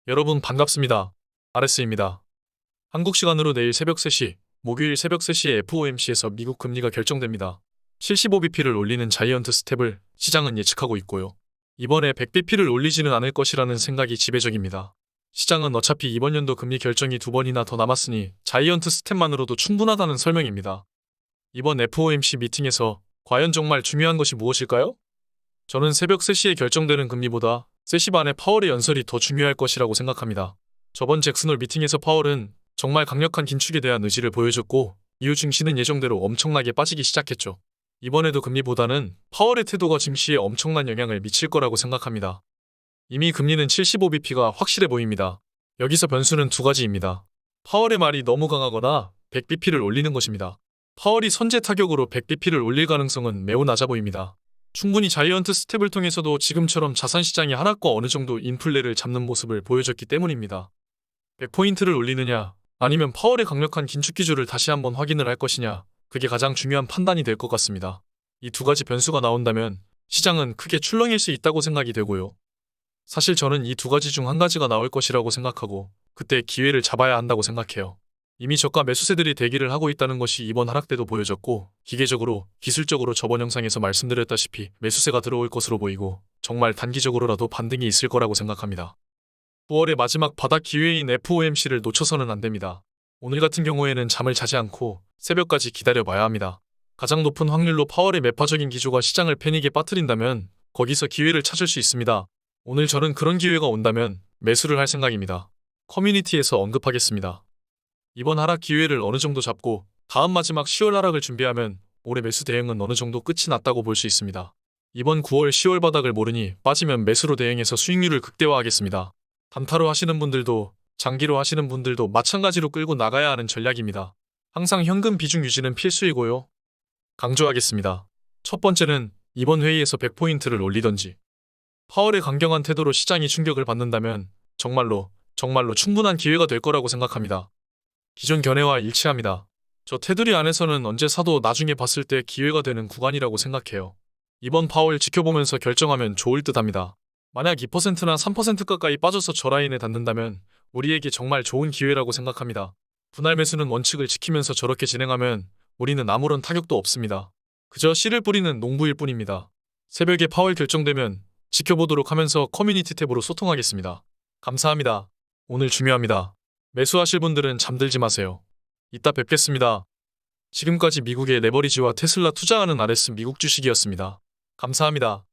여러분 반갑습니다. RS입니다. 한국 시간으로 내일 새벽 3시, 목요일 새벽 3시에 FOMC에서 미국 금리가 결정됩니다. 75bp를 올리는 자이언트 스텝을 시장은 예측하고 있고요. 이번에 100bp를 올리지는 않을 것이라는 생각이 지배적입니다. 시장은 어차피 이번 연도 금리 결정이 2번이나 더 남았으니 자이언트 스텝만으로도 충분하다는 설명입니다. 이번 FOMC 미팅에서 과연 정말 중요한 것이 무엇일까요? 저는 새벽 3시에 결정되는 금리보다 3시 반에 파월의 연설이 더 중요할 것이라고 생각합니다. 저번 잭슨홀 미팅에서 파월은 정말 강력한 긴축에 대한 의지를 보여줬고 이후 증시는 예정대로 엄청나게 빠지기 시작했죠. 이번에도 금리보다는 파월의 태도가 증시에 엄청난 영향을 미칠 거라고 생각합니다. 이미 금리는 75bp가 확실해 보입니다. 여기서 변수는 두 가지입니다. 파월의 말이 너무 강하거나 100bp를 올리는 것입니다. 파월이 선제 타격으로 100bp를 올릴 가능성은 매우 낮아 보입니다. 충분히 자이언트 스텝을 통해서도 지금처럼 자산시장이 하락과 어느 정도 인플레를 잡는 모습을 보여줬기 때문입니다. 100포인트를 올리느냐 아니면 파월의 강력한 긴축 기조를 다시 한번 확인을 할 것이냐, 그게 가장 중요한 판단이 될 것 같습니다. 이 두 가지 변수가 나온다면 시장은 크게 출렁일 수 있다고 생각이 되고요. 사실 저는 이 두 가지 중 한 가지가 나올 것이라고 생각하고 그때 기회를 잡아야 한다고 생각해요. 이미 저가 매수세들이 대기를 하고 있다는 것이 이번 하락 때도 보여졌고, 기계적으로, 기술적으로 저번 영상에서 말씀드렸다시피 매수세가 들어올 것으로 보이고 정말 단기적으로라도 반등이 있을 거라고 생각합니다. 9월의 마지막 바닥 기회인 FOMC를 놓쳐서는 안 됩니다. 오늘 같은 경우에는 잠을 자지 않고 새벽까지 기다려봐야 합니다. 가장 높은 확률로 파월의 매파적인 기조가 시장을 패닉에 빠뜨린다면 거기서 기회를 찾을 수 있습니다. 오늘 저는 그런 기회가 온다면 매수를 할 생각입니다. 커뮤니티에서 언급하겠습니다. 이번 하락 기회를 어느 정도 잡고 다음 마지막 10월 하락을 준비하면 올해 매수 대응은 어느 정도 끝이 났다고 볼 수 있습니다. 이번 9월 10월 바닥을 모르니 빠지면 매수로 대응해서 수익률을 극대화하겠습니다. 단타로 하시는 분들도 장기로 하시는 분들도 마찬가지로 끌고 나가야 하는 전략입니다. 항상 현금 비중 유지는 필수이고요. 강조하겠습니다. 첫 번째는 이번 회의에서 100포인트를 올리던지, 파월의 강경한 태도로 시장이 충격을 받는다면 정말로 충분한 기회가 될 거라고 생각합니다. 기존 견해와 일치합니다. 저 테두리 안에서는 언제 사도 나중에 봤을 때 기회가 되는 구간이라고 생각해요. 이번 파월 지켜보면서 결정하면 좋을 듯 합니다. 만약 2%나 3% 가까이 빠져서 저 라인에 닿는다면 우리에게 정말 좋은 기회라고 생각합니다. 분할 매수는 원칙을 지키면서 저렇게 진행하면 우리는 아무런 타격도 없습니다. 그저 씨를 뿌리는 농부일 뿐입니다. 새벽에 파월 결정되면 지켜보도록 하면서 커뮤니티 탭으로 소통하겠습니다. 감사합니다. 오늘 중요합니다. 매수하실 분들은 잠들지 마세요. 이따 뵙겠습니다. 지금까지 미국의 레버리지와 테슬라 투자하는 RS 미국 주식이었습니다. 감사합니다.